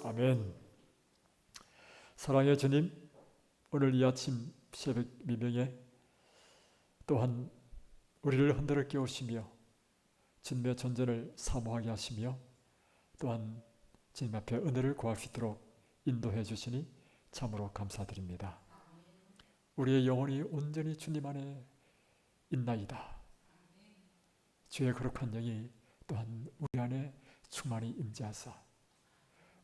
아멘. 사랑의 주님, 오늘 이 아침 새벽 미명에 또한 우리를 흔들어 깨우시며 주님의 전전을 사모하게 하시며 또한 주님 앞에 은혜를 구할 수 있도록 인도해 주시니 참으로 감사드립니다. 우리의 영혼이 온전히 주님 안에 있나이다. 주의 거룩한 영이 또한 우리 안에 충만히 임재하사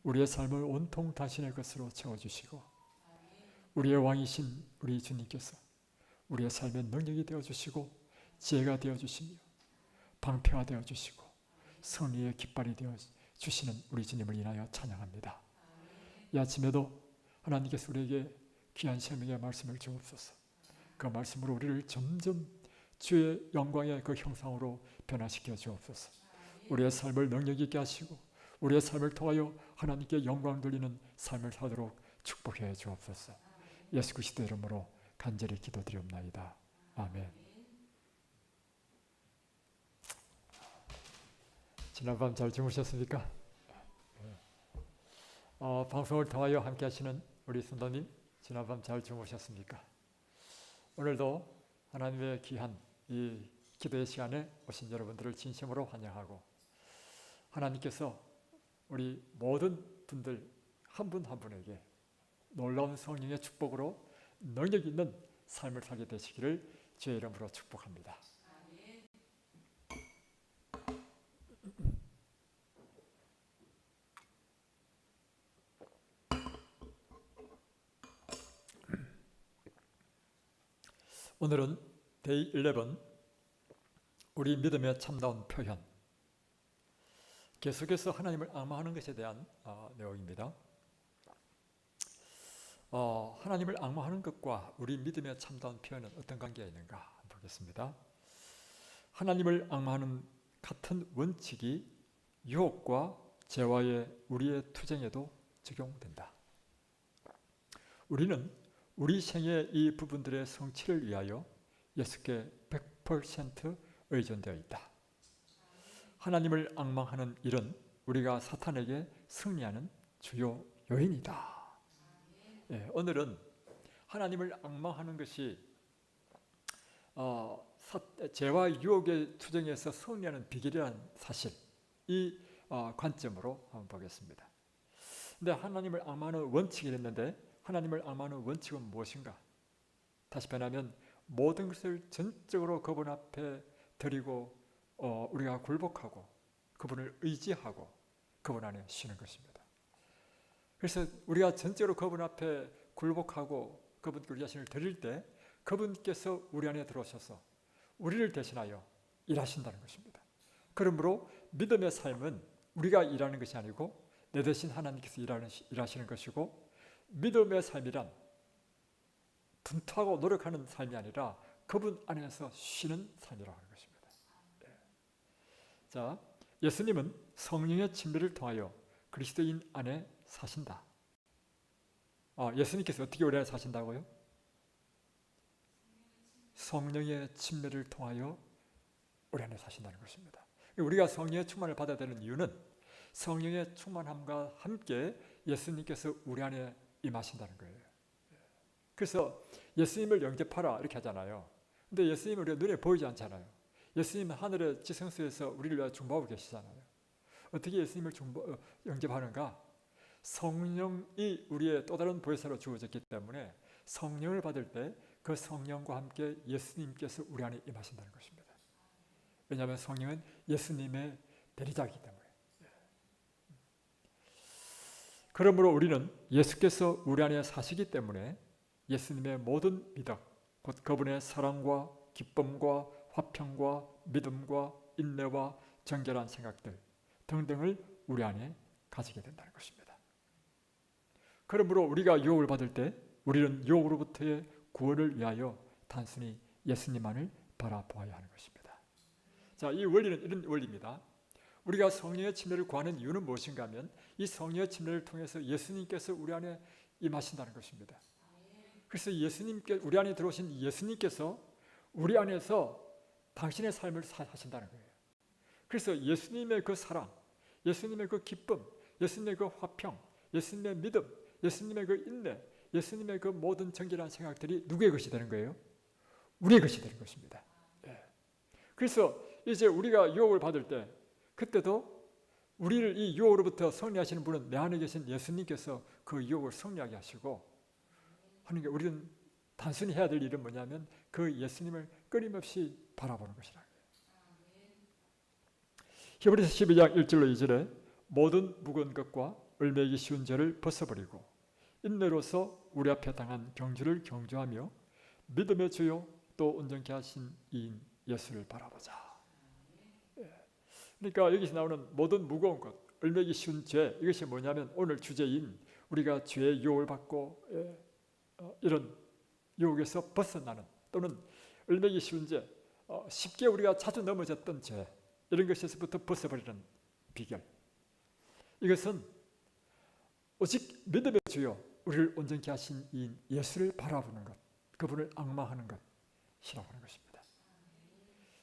우리의 삶을 온통 당신의 것으로 채워주시고 우리의 왕이신 우리 주님께서 우리의 삶의 능력이 되어주시고 지혜가 되어주시며 방패가 되어주시고 승리의 깃발이 되어주시는 우리 주님을 인하여 찬양합니다. 이 아침에도 하나님께서 우리에게 귀한 생명의 말씀을 주옵소서. 그 말씀으로 우리를 점점 주의 영광의 그 형상으로 변화시켜 주옵소서. 우리의 삶을 능력 있게 하시고 우리의 삶을 통하여 하나님께 영광 돌리는 삶을 살도록 축복해 주옵소서. 예수 그리스도 이름으로 간절히 기도드리옵나이다. 아멘. 지난밤 잘 주무셨습니까? 방송을 통하여 함께 하시는 우리 성도님, 지난밤 잘 주무셨습니까? 오늘도 하나님의 귀한 이 기도의 시간에 오신 여러분들을 진심으로 환영하고 하나님께서 우리 모든 분들 한 분 한 분에게 놀라운 성령의 축복으로 능력 있는 삶을 살게 되시기를 주의 이름으로 축복합니다. 오늘은 데이 11 우리 믿음의 참다운 표현, 계속해서 하나님을 앙망하는 것에 대한 내용입니다. 하나님을 앙망하는 것과 우리 믿음의 참다운 표현은 어떤 관계가 있는가 보겠습니다. 하나님을 앙망하는 같은 원칙이 유혹과 죄와의 우리의 투쟁에도 적용된다. 우리는 우리 생애의 이 부분들의 성취를 위하여 예수께 100% 의존되어 있다. 하나님을 앙망하는 일은 우리가 사탄에게 승리하는 주요 요인이다. 오늘은 하나님을 앙망하는 것이 죄와 유혹의 투쟁에서 승리하는 비결이라는 사실, 이 관점으로 한번 보겠습니다. 근데 하나님을 앙망하는 원칙이 있는데 하나님을 앙망하는 원칙은 무엇인가? 다시 변하면 모든 것을 전적으로 그분 앞에 드리고 우리가 굴복하고 그분을 의지하고 그분 안에 쉬는 것입니다. 그래서 우리가 전적으로 그분 앞에 굴복하고 그분께 우리 자신을 드릴 때 그분께서 우리 안에 들어오셔서 우리를 대신하여 일하신다는 것입니다. 그러므로 믿음의 삶은 우리가 일하는 것이 아니고 내 대신 하나님께서 일하시는 것이고, 믿음의 삶이란 분투하고 노력하는 삶이 아니라 그분 안에서 쉬는 삶이라고 하는 것입니다. 자, 예수님은 성령의 침례를 통하여 그리스도인 안에 사신다. 예수님께서 어떻게 우리 안에 사신다고요? 성령의 침례를 통하여 우리 안에 사신다는 것입니다. 우리가 성령의 충만을 받아야 되는 이유는 성령의 충만함과 함께 예수님께서 우리 안에 임하신다는 거예요. 그래서 예수님을 영접하라 이렇게 하잖아요. 근데 예수님은 우리가 눈에 보이지 않잖아요. 예수님은 하늘의 지성소에서 우리를 위하여 중보하고 계시잖아요. 어떻게 예수님을 영접하는가? 성령이 우리의 또 다른 보혜사로 주어졌기 때문에 성령을 받을 때 그 성령과 함께 예수님께서 우리 안에 임하신다는 것입니다. 왜냐하면 성령은 예수님의 대리자이기 때문에. 그러므로 우리는 예수께서 우리 안에 사시기 때문에 예수님의 모든 미덕, 곧 그분의 사랑과 기쁨과 화평과 믿음과 인내와 정결한 생각들 등등을 우리 안에 가지게 된다는 것입니다. 그러므로 우리가 유혹을 받을 때 우리는 유혹으로부터의 구원을 위하여 단순히 예수님만을 바라보아야 하는 것입니다. 자, 이 원리는 이런 원리입니다. 우리가 성령의 침례를 구하는 이유는 무엇인가 하면 이 성령의 침례를 통해서 예수님께서 우리 안에 임하신다는 것입니다. 그래서 우리 안에 들어오신 예수님께서 우리 안에서 당신의 삶을 사신다는 거예요. 그래서 예수님의 그 사랑, 예수님의 그 기쁨, 예수님의 그 화평, 예수님의 믿음, 예수님의 그 인내, 예수님의 그 모든 정결한 생각들이 누구의 것이 되는 거예요? 우리의 것이 되는 것입니다. 예. 그래서 이제 우리가 유혹을 받을 때 그때도 우리를 이 유혹으로부터 승리하시는 분은 내 안에 계신 예수님께서 그 유혹을 승리하게 하시고 하는 게, 우리는 단순히 해야 될 일은 뭐냐면 그 예수님을 끊임없이 바라보는 것이라. 히브리서 12장 1절로 2절에 모든 무거운 것과 얼매기 쉬운 죄를 벗어버리고 인내로서 우리 앞에 당한 경주를 경주하며 믿음의 주요 또 온전케 하신 이인 예수를 바라보자. 그러니까 여기서 나오는 모든 무거운 것, 얼매기 쉬운 죄, 이것이 뭐냐면 오늘 주제인 우리가 죄의 유혹을 받고 이런 유혹에서 벗어나는, 또는 얼매기 쉬운 죄, 쉽게 우리가 자주 넘어졌던 죄, 이런 것에서부터 벗어버리는 비결, 이것은 오직 믿음의 주요 우리를 온전케 하신 이인 예수를 바라보는 것, 그분을 앙망하는 것이라고 하는 것입니다.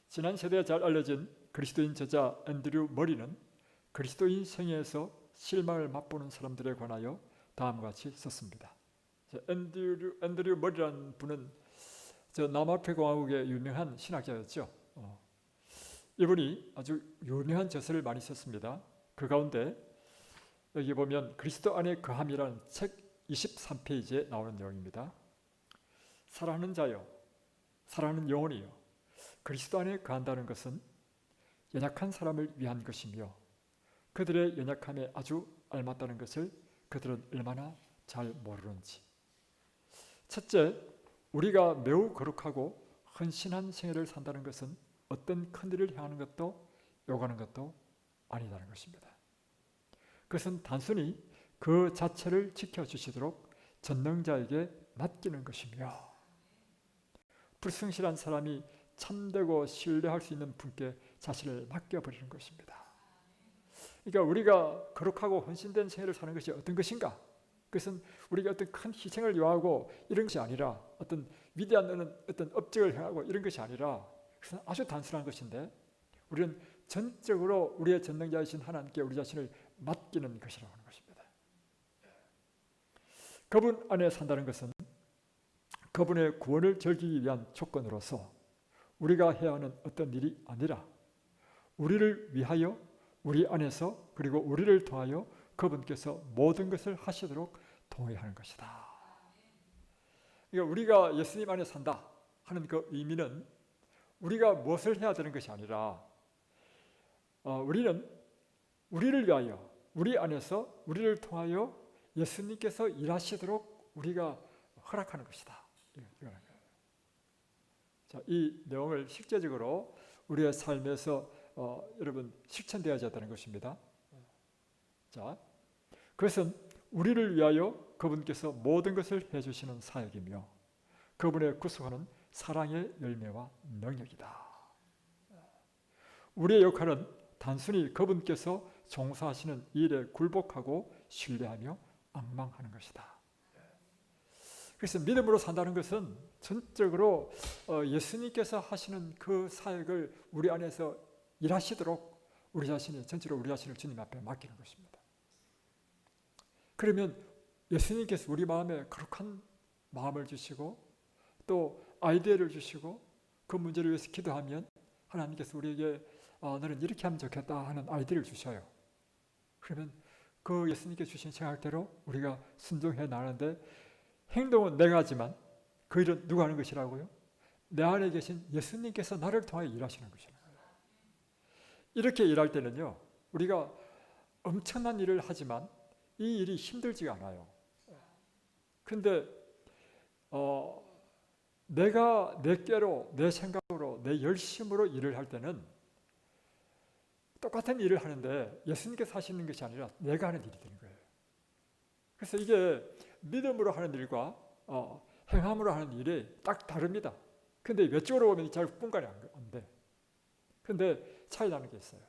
지난 세대에 잘 알려진 그리스도인 저자 앤드류 머리는 그리스도인 생애에서 실망을 맛보는 사람들에 관하여 다음과 같이 썼습니다. 앤드류 머리라는 분은 남아프리카 공화국의 유명한 신학자였죠. 이분이 아주 유명한 저서를 많이 썼습니다. 그 가운데 여기 보면 그리스도 안에 거함이라는 책 23페이지에 나오는 내용입니다. 사랑하는 자여, 사랑하는 영혼이여, 그리스도 안에 거한다는 것은 연약한 사람을 위한 것이며 그들의 연약함에 아주 알맞다는 것을 그들은 얼마나 잘 모르는지. 첫째, 우리가 매우 거룩하고 헌신한 생애를 산다는 것은 어떤 큰 일을 행하는 것도 요구하는 것도 아니다는 것입니다. 그것은 단순히 그 자체를 지켜주시도록 전능자에게 맡기는 것이며 불성실한 사람이 참되고 신뢰할 수 있는 분께 자신을 맡겨버리는 것입니다. 그러니까 우리가 거룩하고 헌신된 생애를 사는 것이 어떤 것인가? 그것은 우리가 어떤 큰 희생을 요하고 이런 것이 아니라, 어떤 위대한 어떤 업적을 행하고 이런 것이 아니라, 그것은 아주 단순한 것인데 우리는 전적으로 우리의 전능자이신 하나님께 우리 자신을 맡기는 것이라고 하는 것입니다. 그분 안에 산다는 것은 그분의 구원을 즐기기 위한 조건으로서 우리가 해야 하는 어떤 일이 아니라 우리를 위하여 우리 안에서 그리고 우리를 통하여 그분께서 모든 것을 하시도록 동의하는 것이다. 그러니까 우리가 예수님 안에 산다 하는 그 의미는 우리가 무엇을 해야 되는 것이 아니라 우리는 우리를 위하여 우리 안에서 우리를 통하여 예수님께서 일하시도록 우리가 허락하는 것이다. 자, 이 내용을 실제적으로 우리의 삶에서 여러분 실천되어야 되는 것입니다. 자, 그것은 우리를 위하여 그분께서 모든 것을 해주시는 사역이며 그분의 구속하는 사랑의 열매와 능력이다. 우리의 역할은 단순히 그분께서 종사하시는 일에 굴복하고 신뢰하며 앙망하는 것이다. 그래서 믿음으로 산다는 것은 전적으로 예수님께서 하시는 그 사역을 우리 안에서 일하시도록 우리 자신이 전체로 우리 자신을 주님 앞에 맡기는 것입니다. 그러면 예수님께서 우리 마음에 거룩한 마음을 주시고 또 아이디어를 주시고 그 문제를 위해서 기도하면 하나님께서 우리에게 너는 이렇게 하면 좋겠다 하는 아이디어를 주셔요. 그러면 그 예수님께 주신 생각대로 우리가 순종해 나가는데 행동은 내가 하지만 그 일은 누가 하는 것이라고요? 내 안에 계신 예수님께서 나를 통하여 일하시는 것이라고요. 이렇게 일할 때는요, 우리가 엄청난 일을 하지만 이 일이 힘들지가 않아요. 그런데 내가 내 꾀로, 내 생각으로, 내 열심으로 일을 할 때는 똑같은 일을 하는데 예수님께서 하시는 것이 아니라 내가 하는 일이 되는 거예요. 그래서 이게 믿음으로 하는 일과 행함으로 하는 일이 딱 다릅니다. 근데 외적으로 보면 잘 분간이 안 돼. 근데 차이 나는 게 있어요.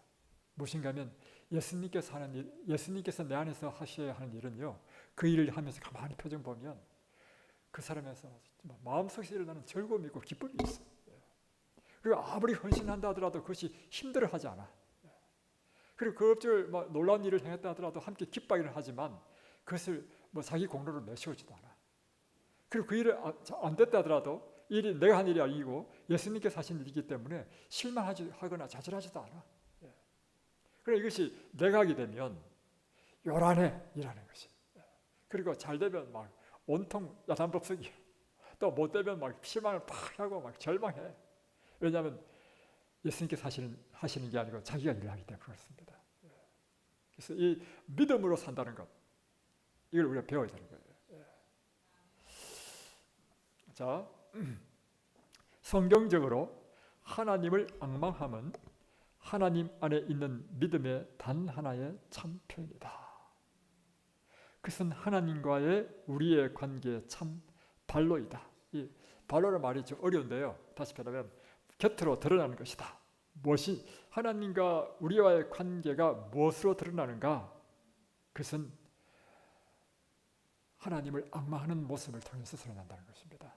무엇인가 하면 예수님께서 하는 일, 예수님께서 내 안에서 하셔야 하는 일은요, 그 일을 하면서 가만히 표정 보면 그 사람에서 마음속에서 일어나는 즐거움이 있고 기쁨이 있어요. 그리고 아무리 헌신한다 하더라도 그것이 힘들어하지 않아. 그리고 그 업적을 놀라운 일을 행했다 하더라도 함께 기뻐하기는 하지만 그것을 뭐 자기 공로로 내세우지도 않아. 그리고 그 일을 안 됐다 하더라도 일이 내가 한 일이 아니고 예수님께서 하신 일이기 때문에 실망하거나 좌절하지도 않아. 그래 이것이 내가 하게 되면 요란해 일하는 것이. 그리고 잘 되면 막 온통 야단법석이야. 또 못 되면 막 실망을 팍 하고 막 절망해. 왜냐하면 예수님께서 하시는 게 아니고 자기가 일을 하기 때문에 그렇습니다. 그래서 이 믿음으로 산다는 것, 이걸 우리가 배워야 되는 거예요. 자, 성경적으로 하나님을 앙망함은 하나님 안에 있는 믿음의 단 하나의 참 표현이다. 그것은 하나님과의 우리의 관계의 참 발로이다. 이 발로는 말이 좀 어려운데요. 다시 말하면 곁으로 드러나는 것이다. 무엇이 하나님과 우리와의 관계가 무엇으로 드러나는가? 그것은 하나님을 앙망하는 모습을 통해서 드러난다는 것입니다.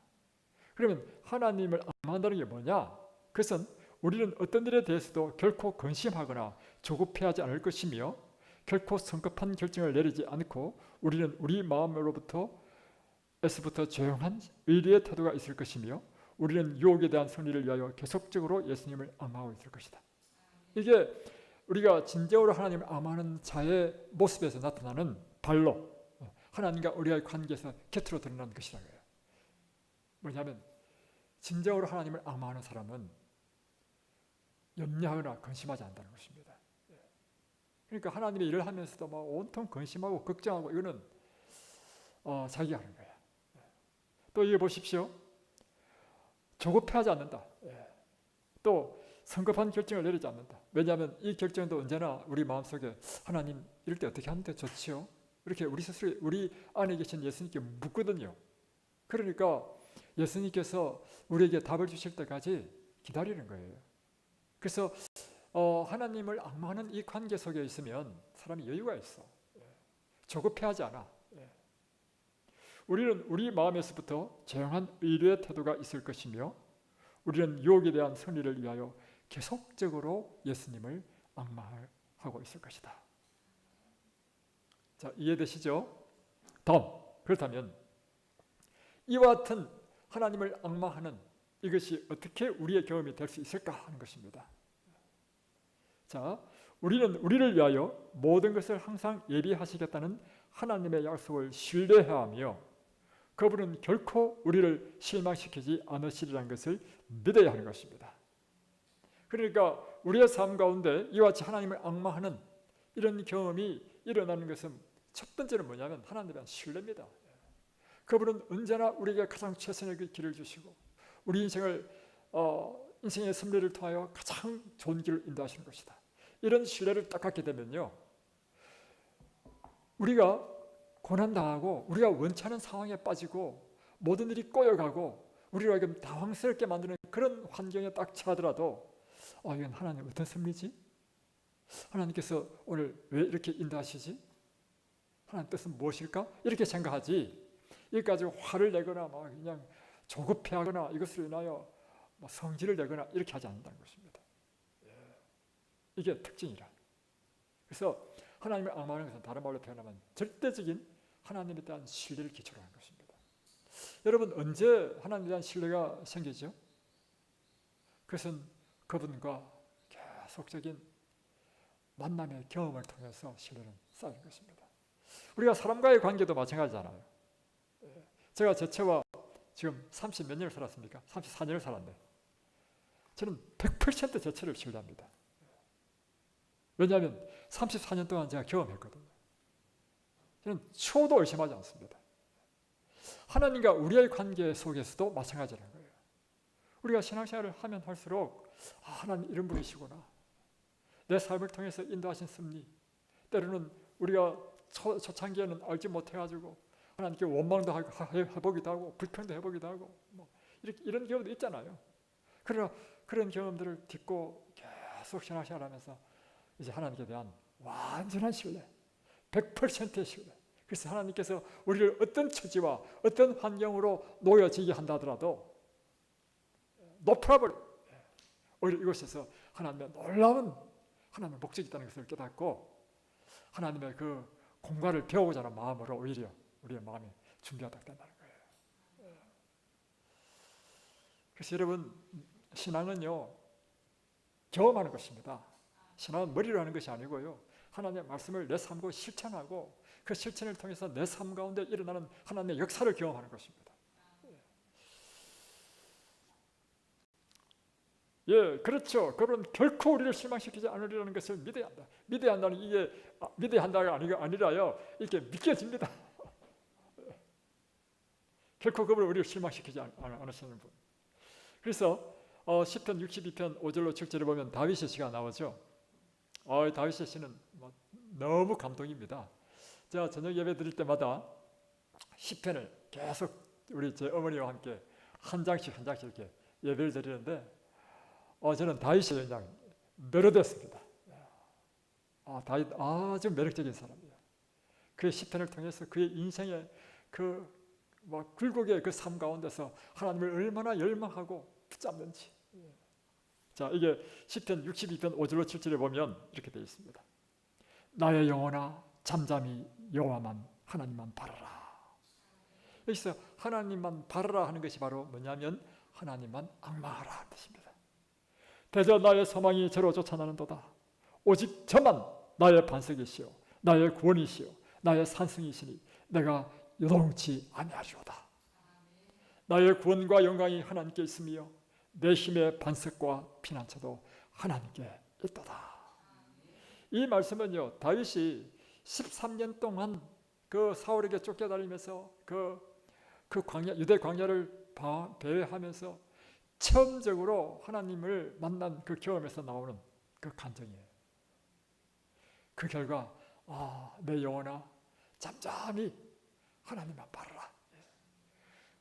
그러면 하나님을 앙망한다는 게 뭐냐? 그것은 우리는 어떤 일에 대해서도 결코 근심하거나 조급해하지 않을 것이며 결코 성급한 결정을 내리지 않고 우리는 우리 마음으로부터 조용한 의리의 태도가 있을 것이며 우리는 유혹에 대한 승리를 위하여 계속적으로 예수님을 앙망하고 있을 것이다. 이게 우리가 진정으로 하나님을 앙망하는 자의 모습에서 나타나는 발로 하나님과 우리와의 관계에서 곁으로 드러나는 것이라고 해요. 뭐냐면 진정으로 하나님을 앙망하는 사람은 염려하거나 근심하지 않는다는 것입니다. 그러니까 하나님의 일을 하면서도 막 온통 근심하고 걱정하고 이거는 자기가 하는 거야. 또 이거 보십시오. 조급해하지 않는다. 또 성급한 결정을 내리지 않는다. 왜냐하면 이 결정도 언제나 우리 마음속에 하나님 이럴 때 어떻게 하면 좋지요? 이렇게 우리 스스로 우리 안에 계신 예수님께 묻거든요. 그러니까 예수님께서 우리에게 답을 주실 때까지 기다리는 거예요. 그래서 하나님을 앙망하는 이 관계 속에 있으면 사람이 여유가 있어. 조급해하지 않아. 우리는 우리 마음에서부터 조용한 의리의 태도가 있을 것이며 우리는 유혹에 대한 승리를 위하여 계속적으로 예수님을 앙망하고 있을 것이다. 자, 이해되시죠? 다음, 그렇다면 이와 같은 하나님을 앙망하는 이것이 어떻게 우리의 경험이 될 수 있을까 하는 것입니다. 자, 우리는 우리를 위하여 모든 것을 항상 예비하시겠다는 하나님의 약속을 신뢰해야 하며 그분은 결코 우리를 실망시키지 않으시리라는 것을 믿어야 하는 것입니다. 그러니까 우리의 삶 가운데 이와 같이 하나님을 앙망하는 이런 경험이 일어나는 것은 첫 번째는 뭐냐면 하나님에 대한 신뢰입니다. 그분은 언제나 우리에게 가장 최선의 길을 주시고 우리 인생의 승리를 통하여 가장 좋은 길을 인도하시는 것이다. 이런 신뢰를 딱 갖게 되면요, 우리가 고난당하고 우리가 원치 않은 상황에 빠지고 모든 일이 꼬여가고 우리를 당황스럽게 만드는 그런 환경에 딱 처하더라도 이건 하나님 어떤 섭리지? 하나님께서 오늘 왜 이렇게 인도하시지? 하나님 뜻은 무엇일까? 이렇게 생각하지. 여기까지 화를 내거나 막 그냥 조급해하거나 이것으로 인하여 성질을 내거나 이렇게 하지 않는다는 것입니다. 이게 특징이라. 그래서 하나님을 앙망하는 것은 다른 말로 표현하면 절대적인 하나님에 대한 신뢰를 기초로 하는 것입니다. 여러분 언제 하나님에 대한 신뢰가 생기죠? 그것은 그분과 계속적인 만남의 경험을 통해서 신뢰는 쌓이는 것입니다. 우리가 사람과의 관계도 마찬가지잖아요. 제가 제 채와 지금 30 몇 년을 살았습니까? 34년을 살았네. 저는 100% 제 채를 신뢰합니다. 왜냐하면 34년 동안 제가 경험했거든요. 저는 초도 의심하지 않습니다. 하나님과 우리의 관계 속에서도 마찬가지라는 거예요. 우리가 신앙생활을 하면 할수록 하나님 이런 분이시구나. 내 삶을 통해서 인도하신 섭리. 때로는 우리가 초창기에는 알지 못해가지고 하나님께 원망도 해보기도 하고 불평도 해보기도 하고 이런 경험도 있잖아요. 그러나 그런 경험들을 딛고 계속 신앙생활하면서 이제 하나님께 대한 완전한 신뢰, 100%의 신뢰. 그래서 하나님께서 우리를 어떤 처지와 어떤 환경으로 놓여지게 한다 하더라도 no problem. 오히려 이곳에서 하나님의 놀라운 하나님의 목적이 있다는 것을 깨닫고 하나님의 그 공부를 배우고자 하는 마음으로 오히려 우리의 마음이 준비가 딱 된다는 거예요. 그래서 여러분, 신앙은요 경험하는 것입니다. 신앙은 머리로 하는 것이 아니고요, 하나님의 말씀을 내 삶으로 실천하고 그 실천을 통해서 내 삶 가운데 일어나는 하나님의 역사를 경험하는 것입니다. 예, 그렇죠. 그런 결코 우리를 실망시키지 않으리라는 것을 믿어야 한다. 믿어야 한다는 이게 믿어야 한다가 아니라요, 이렇게 믿겨집니다. 결코 그분을 우리를 실망시키지 않으시는 분. 그래서 시편 62편 5절로 7절에 보면 다윗의 시가 나오죠. 다윗의 시는 너무 감동입니다. 제가 저녁 예배 드릴 때마다 시편을 계속 우리 제 어머니와 함께 한 장씩 이렇게 예배를 드리는데 저는 다윗이 그냥 매료됐습니다. 다윗 아주 매력적인 사람이에요. 그의 시편을 통해서 그의 인생의 굴곡의 그 삶 가운데서 하나님을 얼마나 열망하고 붙잡는지. 자, 이게 시편 62편 5절로 7절에 보면 이렇게 되어 있습니다. 나의 영혼아 잠잠히 여호와만 하나님만 바라라. 여기서 하나님만 바라라 하는 것이 바로 뭐냐면 하나님만 앙망하라 하는 뜻입니다. 대저 나의 소망이 저로 쫓아나는도다. 오직 저만 나의 반석이시오 나의 구원이시오 나의 산성이시니 내가 요동치 아니하리로다. 나의 구원과 영광이 하나님께 있으며 내 힘의 반석과 피난처도 하나님께 있도다. 이 말씀은요, 다윗이 13년 동안 그 사울에게 쫓겨다니면서 그 광야, 유대 광야를 배회하면서 처음적으로 하나님을 만난 그 경험에서 나오는 그 감정이에요. 그 결과 내 영혼아 잠잠히 하나님만 바라라.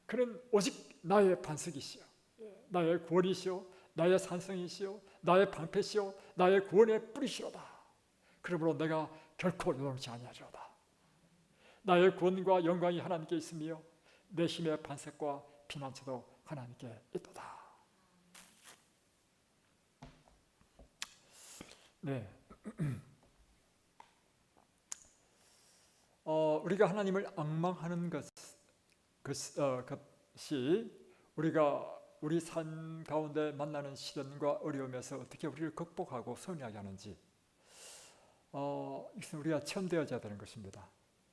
그는 오직 나의 반석이시오 나의 구원이시오 나의 산성이시오 나의 방패시오 나의 구원의 뿌리시로다. 그러므로 내가 결코 요동치 아니하리로다. 나의 구원과 영광이 하나님께 있으며 내 힘의 반석과 피난처도 하나님께 있도다. 네. 우리가 하나님을 앙망하는 것이 우리가 우리 삶 가운데 만나는 시련과 어려움에서 어떻게 우리를 극복하고 승리하게 하는지 이것은 우리가 체험되어져야 되는 것입니다.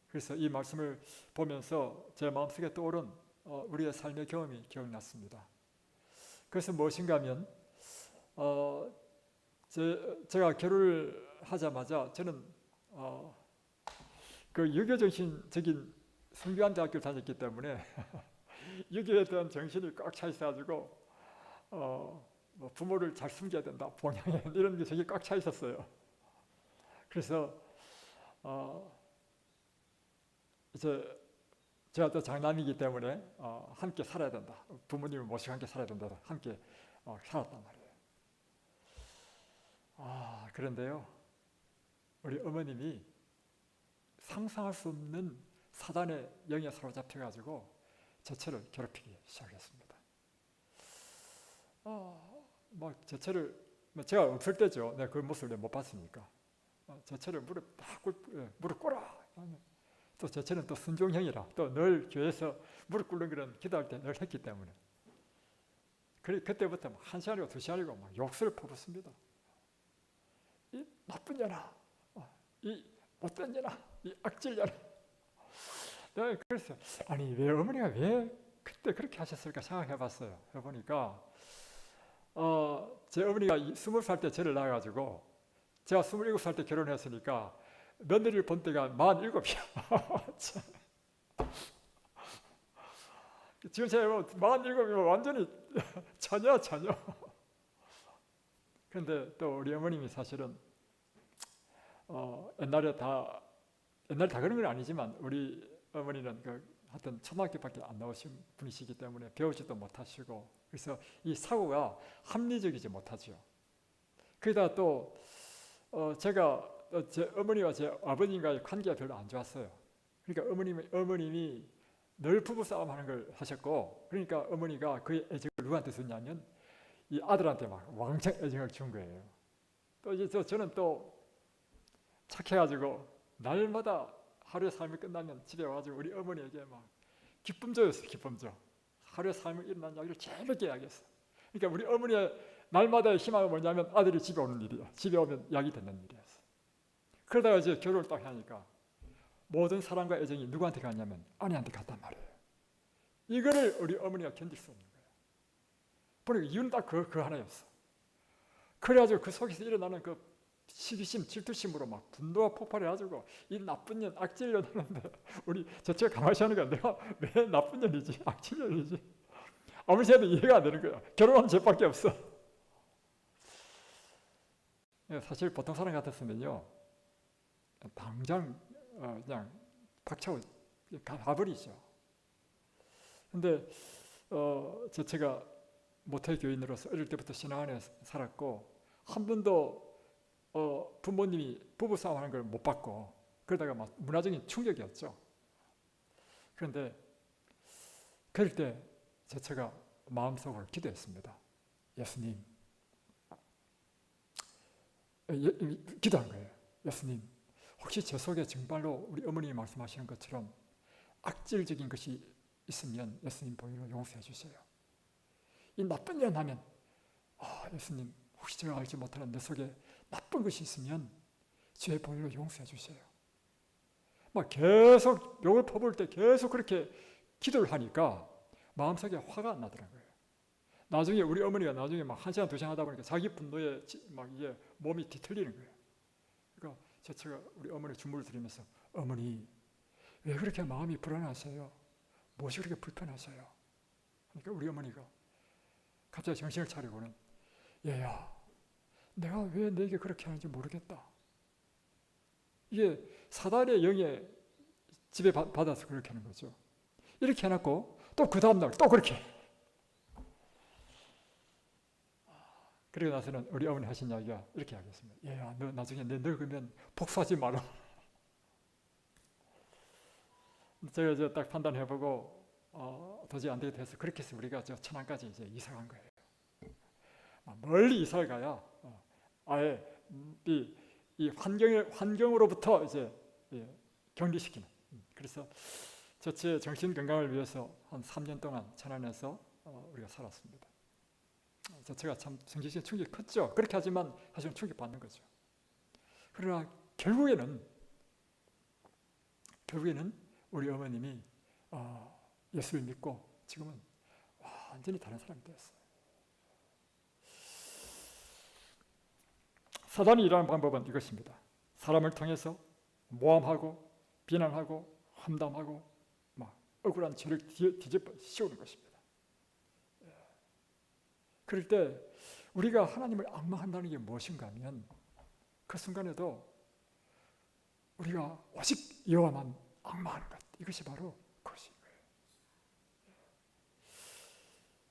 그래서 이 말씀을 보면서 제 마음속에 떠오른 우리의 삶의 경험이 기억났습니다. 그것은 무엇인가 하면 제가 결혼을 하자마자 저는 그 유교정신적인 성균관대학교를 다녔기 때문에 유교에 대한 정신이 꽉 차 있어가지고 부모를 잘 숨겨야 된다, 봉양해 이런 게 저기 꽉 차 있었어요. 그래서 이제 제가 또 장남이기 때문에 함께 살아야 된다, 부모님을 모시고 함께 살아야 된다, 함께 살았단 말이에요. 그런데요, 우리 어머님이 상상할 수 없는 사단의 영에 사로잡혀가지고 저를 괴롭히기 시작했습니다. 제가 없을 때죠. 내가 그 모습을 못 봤으니까. 저를 무릎 꿇어. 또 저는 또 순종형이라 또 늘 교회에서 무릎 꿇는 그런 기도할 때 늘 했기 때문에. 그때부터 1시간이고 2시간이고 막 욕설을 퍼붓습니다. 이 나쁜 년아, 이 못된 년아, 이 악질 년아. 네, 그래서 아니 왜 어머니가 왜 그때 그렇게 하셨을까 생각해봤어요. 해보니까 제 어머니가 20살 때 저를 낳아가지고 제가 27살 때 결혼했으니까 며느리를 본 때가 47이야. 지금 제가 47이면 완전히 처녀. 그런데 또 우리 어머님이 사실은 옛날에 다 그런 건 아니지만 우리 어머니는 하여튼 초등학교밖에 안 나오신 분이시기 때문에 배우지도 못하시고, 그래서 이 사고가 합리적이지 못하죠. 거기다가 또 제 어머니와 제 아버님과의 관계가 별로 안 좋았어요. 그러니까 어머님이 늘 부부싸움 하는 걸 하셨고, 그러니까 어머니가 그 애정을 누구한테 줬냐면 이 아들한테 막 왕창 애정을 준 거예요. 또 이제 저는 또 착해가지고 날마다 하루의 삶이 끝나면 집에 와가지고 우리 어머니에게 막 기쁨조였어요. 기쁨조. 하루의 삶이 일어난 이야기를 재밌게 이야기했어. 그러니까 우리 어머니의 날마다의 희망은 뭐냐면 아들이 집에 오는 일이야. 집에 오면 약이 되는 일이었어. 그러다가 이제 결혼을 딱 하니까 모든 사랑과 애정이 누구한테 갔냐면 아내한테 갔단 말이에요. 이거를 우리 어머니가 견딜 수 없는 거예요. 보니까 이유는 딱 그 하나였어. 그래가지고 그 속에서 일어나는 그 시기심, 질투심으로 막 분노가 폭발해가지고 이 나쁜 년, 악질년 하는데 우리 저체가 가만히 하는 거야. 내가 왜 나쁜 년이지? 악질년이지? 아무리 해도 이해가 안 되는 거야. 결혼하면 죄밖에 없어. 사실 보통 사람 같았으면요, 당장 그냥 박차고 가버리죠. 근데 제가 모태 교인으로서 어릴 때부터 신앙 안에 살았고 한 번도 부모님이 부부싸움하는 걸 못 봤고 그러다가 막 문화적인 충격이었죠. 그런데 그럴 때 제가 마음속으로 기도했습니다. 예수님, 기도한 거예요. 예수님, 혹시 제 속에 정말로 우리 어머님이 말씀하시는 것처럼 악질적인 것이 있으면 예수님 보혈로 용서해 주세요. 이 나쁜 년 하면 예수님, 혹시 제가 알지 못하는 내 속에 나쁜 것이 있으면 제 보혈로 용서해 주세요. 막 계속 욕을 퍼부을 때 계속 그렇게 기도를 하니까 마음속에 화가 안 나더라고요. 나중에 우리 어머니가 나중에 막 1시간, 2시간 하다 보니까 자기 분노에 막 이게 몸이 뒤틀리는 거예요. 그러니까 제가 우리 어머니 주문을 드리면서 어머니 왜 그렇게 마음이 불안하세요? 무엇이 그렇게 불편하세요? 그러니까 우리 어머니가 갑자기 정신을 차리고는 얘야, 내가 왜 너에게 그렇게 하는지 모르겠다. 이게 사단의 영에 지배받아서 그렇게 하는 거죠. 이렇게 해놓고 또 그 다음날 또 그렇게. 그리고 나서는 우리 어머니 하신 이야기가 이렇게 하겠습니다. 얘야, 너 나중에 내 늙으면 복수하지 마라. 제가 이제 딱 판단해보고 도저히 안 되겠다 해서 그렇게 해서 우리가 저 천안까지 이제 이사 간 거예요. 멀리 이사를 가야 아예 이 환경으로부터 이제 격리시키는. 그래서 저체 정신 건강을 위해서 한 3년 동안 천안에서 우리가 살았습니다. 저체가 참 정신적인 충격이 컸죠. 그렇게 하지만 사실은 충격 받는 거죠. 그러나 결국에는 우리 어머님이 예수를 믿고 지금은 완전히 다른 사람이 되었어요. 사단이 일하는 방법은 이것입니다. 사람을 통해서 모함하고 비난하고 험담하고 막 억울한 죄를 뒤집어 씌우는 것입니다. 그럴 때 우리가 하나님을 앙망한다는 게 무엇인가 하면 그 순간에도 우리가 오직 여호와만 앙망하는 것, 이것이 바로 그것인 거예요.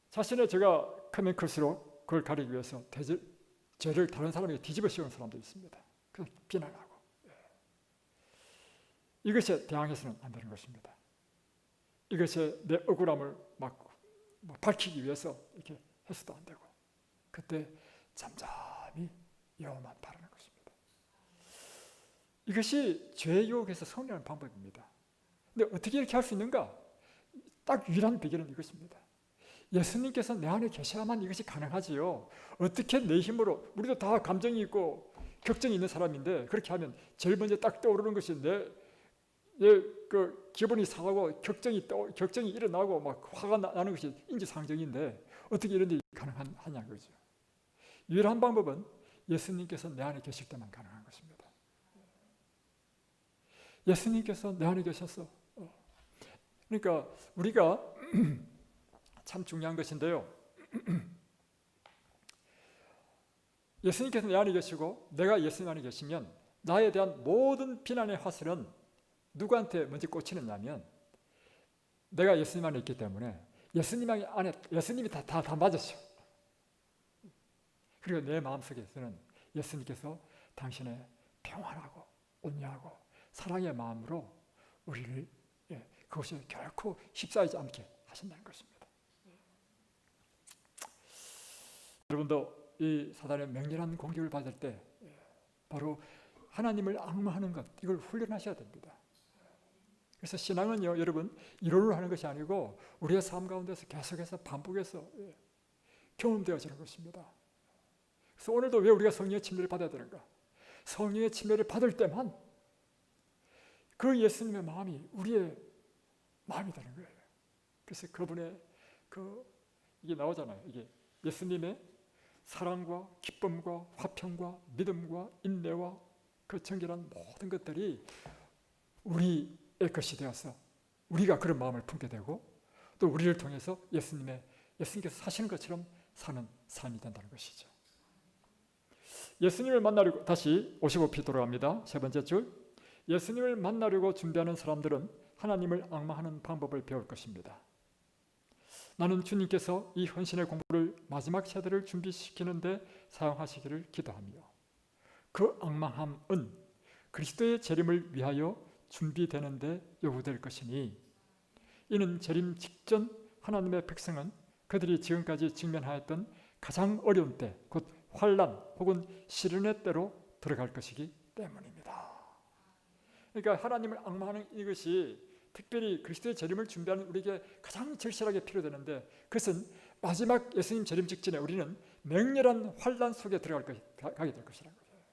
자신의 죄가 크면 클수록 그걸 가리기 위해서 죄를 다른 사람에게 뒤집어 씌우는 사람도 있습니다. 그래서 비난하고. 이것에 대항해서는 안 되는 것입니다. 이것에 내 억울함을 막 밝히기 위해서 이렇게 해서도 안 되고, 그때 잠잠히 여호와만 바라는 것입니다. 이것이 죄의 유혹에서 승리하는 방법입니다. 근데 어떻게 이렇게 할 수 있는가? 딱 유일한 비결은 이것입니다. 예수님께서 내 안에 계셔야만 이것이 가능하지요. 어떻게 내 힘으로, 우리도 다 감정이 있고 격정이 있는 사람인데 그렇게 하면 제일 먼저 딱 떠오르는 것이 내 기분이 상하고 격정이 일어나고 막 화가 나는 것이 인지상정인데 어떻게 이런 일이 가능하냐는 거죠. 유일한 방법은 예수님께서 내 안에 계실 때만 가능한 것입니다. 예수님께서 내 안에 계셔서 그러니까 우리가 참 중요한 것인데요. 예수님께서 내 안에 계시고 내가 예수님 안에 계시면 나에 대한 모든 비난의 화살은 누구한테 먼저 꽂히느냐면 내가 예수님 안에 있기 때문에 예수님 안에 예수님이 다 맞으셔. 그리고 내 마음속에서는 예수님께서 당신의 평안하고 온유하고 사랑의 마음으로 우리를 그것이 결코 휩싸이지 않게 하신다는 것입니다. 여러분도 이 사단의 맹렬한 공격을 받을 때 바로 하나님을 앙망하는 것, 이걸 훈련하셔야 됩니다. 그래서 신앙은요, 여러분, 이론으로 하는 것이 아니고 우리의 삶 가운데서 계속해서 반복해서 경험되어지는 것입니다. 그래서 오늘도 왜 우리가 성령의 침례를 받아야 되는가? 성령의 침례를 받을 때만 그 예수님의 마음이 우리의 마음이 되는 거예요. 그래서 그분의 이게 나오잖아요. 이게 예수님의 사랑과 기쁨과 화평과 믿음과 인내와 그 정결한 모든 것들이 우리의 것이 되어서 우리가 그런 마음을 품게 되고 또 우리를 통해서 예수님께서 사시는 것처럼 사는 삶이 된다는 것이죠. 예수님을 만나려고 다시 55피 돌아갑니다. 세 번째 줄. 예수님을 만나려고 준비하는 사람들은 하나님을 앙망하는 방법을 배울 것입니다. 나는 주님께서 이 헌신의 공부를 마지막 세대를 준비시키는 데 사용하시기를 기도하며 그 앙망함은 그리스도의 재림을 위하여 준비되는 데 요구될 것이니 이는 재림 직전 하나님의 백성은 그들이 지금까지 직면하였던 가장 어려운 때, 곧 환난 혹은 시련의 때로 들어갈 것이기 때문입니다. 그러니까 하나님을 앙망하는 이것이 특별히 그리스도의 재림을 준비하는 우리에게 가장 절실하게 필요되는데 그것은 마지막 예수님 재림 직전에 우리는 맹렬한 환난 속에 가게 될 것이라는 거예요.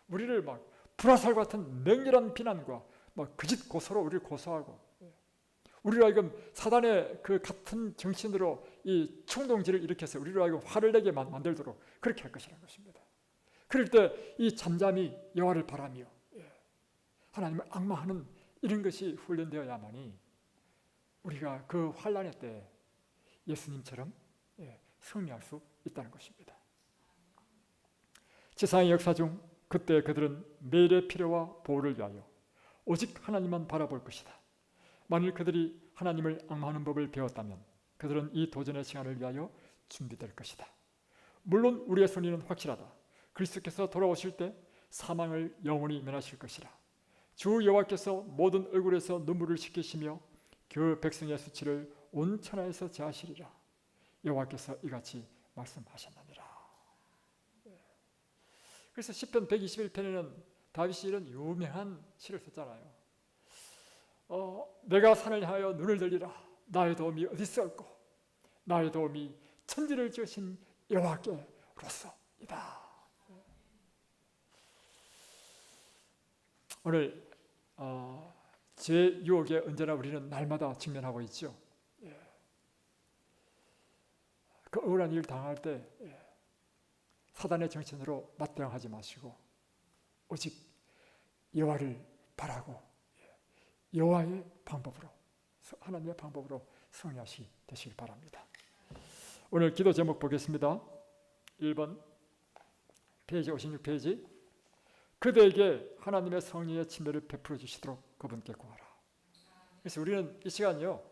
우리를 막 불화살 같은 맹렬한 비난과 막 거짓 고소로 우리를 고소하고 우리로 하여금 사단의 그 같은 정신으로 이 충동질을 일으켜서 우리로 하여금 화를 내게 만들도록 그렇게 할 것이라는 것입니다. 그럴 때 이 잠잠히 여호와를 바라며 하나님을 앙망하는 이런 것이 훈련되어야만이 우리가 그 환난의 때 예수님처럼 승리할 수 있다는 것입니다. 지상의 역사 중 그때 그들은 매일의 필요와 보호를 위하여 오직 하나님만 바라볼 것이다. 만일 그들이 하나님을 앙망하는 법을 배웠다면 그들은 이 도전의 시간을 위하여 준비될 것이다. 물론 우리의 선의는 확실하다. 그리스도께서 돌아오실 때 사망을 영원히 면하실 것이라. 주 여호와께서 모든 얼굴에서 눈물을 씻기시며 그 백성의 수치를 온 천하에서 제하시리라. 여호와께서 이같이 말씀하셨느니라. 그래서 시편 121편에는 다윗이 이런 유명한 시를 썼잖아요. 내가 산을 향하여 눈을 들리라. 나의 도움이 어디 있을꼬? 나의 도움이 천지를 지으신 여호와께로서이다. 오늘 제 유혹에 언제나 우리는 날마다 직면하고 있죠. 그 억울한 일을 당할 때 사단의 정신으로 맞대응하지 마시고 오직 여호와를 바라고 여호와의 방법으로 하나님의 방법으로 승리하시 되시길 바랍니다. 오늘 기도 제목 보겠습니다. 1번 페이지 56페이지. 그대에게 하나님의 성령의 침례를 베풀어 주시도록 그분께 구하라. 그래서 우리는 이 시간이요,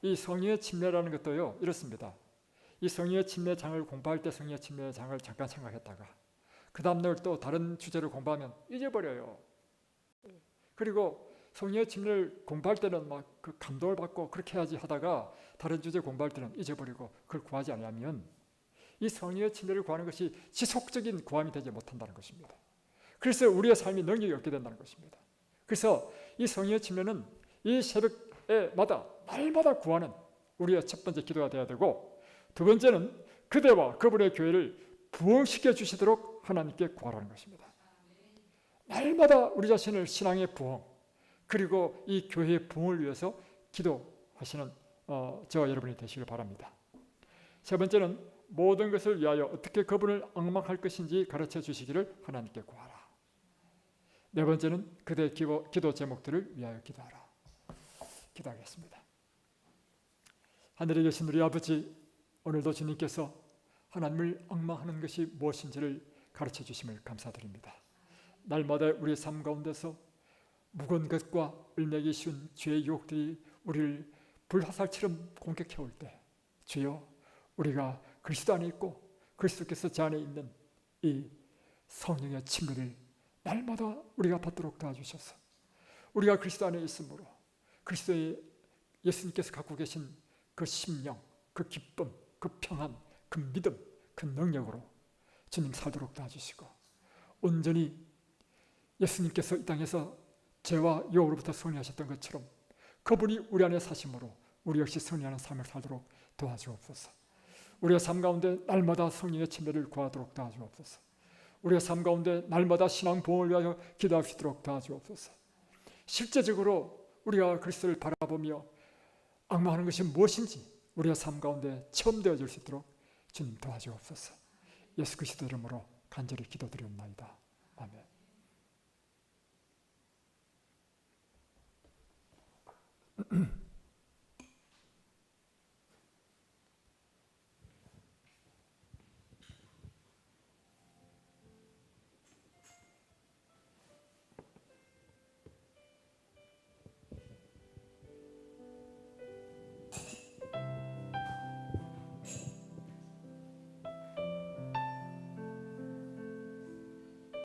이 성령의 침례라는 것도요 이렇습니다. 이 성령의 침례장을 공부할 때 성령의 침례장을 잠깐 생각했다가 그 다음날 또 다른 주제를 공부하면 잊어버려요. 그리고 성령의 침례를 공부할 때는 막 그 감동을 받고 그렇게 해야지 하다가 다른 주제 공부할 때는 잊어버리고 그걸 구하지 않으면 이 성령의 침례를 구하는 것이 지속적인 구함이 되지 못한다는 것입니다. 그래서 우리의 삶이 능력이 없게 된다는 것입니다. 그래서 이 성령의 침례는 이 새벽에마다 날마다 구하는 우리의 첫 번째 기도가 되어야 되고, 두 번째는 그대와 그분의 교회를 부흥시켜 주시도록 하나님께 구하라는 것입니다. 날마다 우리 자신을 신앙의 부흥 그리고 이 교회의 부흥을 위해서 기도하시는 저와 여러분이 되시길 바랍니다. 세 번째는 모든 것을 위하여 어떻게 그분을 앙망할 것인지 가르쳐 주시기를 하나님께 구하라. 네 번째는 그대의 기도 제목들을 위하여 기도하라. 기도하겠습니다. 하늘에 계신 우리 아버지, 오늘도 주님께서 하나님을 앙망하는 것이 무엇인지를 가르쳐 주심을 감사드립니다. 날마다 우리의 삶 가운데서 무거운 것과 을매기 쉬운 죄의 유혹들이 우리를 불화살처럼 공격해올 때 주여, 우리가 그리스도 안에 있고 그리스도께서 제 안에 있는 이 성령의 침례를 날마다 우리가 받도록 도와주셔서 우리가 그리스도 안에 있으므로 그리스도의 예수님께서 갖고 계신 그 심령, 그 기쁨, 그 평안, 그 믿음, 그 능력으로 주님 살도록 도와주시고 온전히 예수님께서 이 땅에서 죄와 유혹으로부터 승리하셨던 것처럼 그분이 우리 안에 사심으로 우리 역시 승리하는 삶을 살도록 도와주옵소서. 우리의 삶 가운데 날마다 성령의 침례를 구하도록 도와주옵소서. 우리의 삶 가운데 날마다 신앙 부흥을 위하여 기도할 수 있도록 도와주옵소서. 실제적으로 우리가 그리스도를 바라보며 악마하는 것이 무엇인지 우리의 삶 가운데 체험되어질 수 있도록 주님 도와주옵소서. 예수 그리스도 이름으로 간절히 기도드리옵나이다. 아멘.